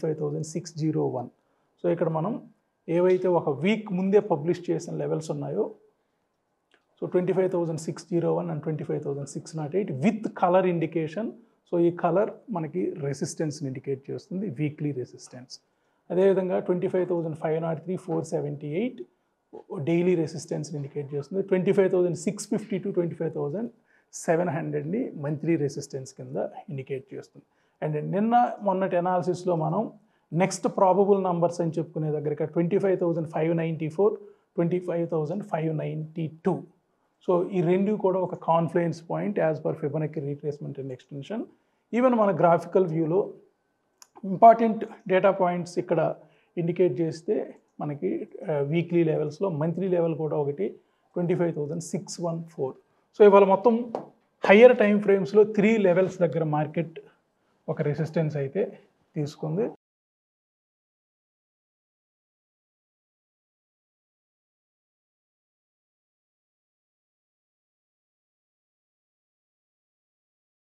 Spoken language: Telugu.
25,601. సో ఇక్కడ మనం ఏవైతే ఒక వీక్ ముందే పబ్లిష్ చేసిన లెవెల్స్ ఉన్నాయో, so 25,601 and 25,608 with colour indication. So ఈ కలర్ మనకి రెసిస్టెన్స్ని ఇండికేట్ చేస్తుంది, వీక్లీ రెసిస్టెన్స్. అదేవిధంగా 25,503, 478 డైలీ రెసిస్టెన్స్ని ఇండికేట్ చేస్తుంది. 25,650 టు 25,700ని మంత్లీ రెసిస్టెన్స్ కింద ఇండికేట్ చేస్తుంది. అండ్ మొన్నటి అనాలిసిస్లో మనం నెక్స్ట్ ప్రాబబుల్ నంబర్స్ అని చెప్పుకునే దగ్గర 25,594, 25,592. సో ఈ రెండు కూడా ఒక confluence point as per Fibonacci retracement and extension. Even మన గ్రాఫికల్ వ్యూలో ఇంపార్టెంట్ డేటా పాయింట్స్ ఇక్కడ ఇండికేట్ చేస్తే మనకి వీక్లీ లెవెల్స్లో మంత్లీ లెవెల్ కూడా ఒకటి 25,614. సో ఇవాళ మొత్తం హయ్యర్ టైం ఫ్రేమ్స్లో 3 లెవెల్స్ దగ్గర మార్కెట్ ఒక రెసిస్టెన్స్ అయితే తీసుకుంది.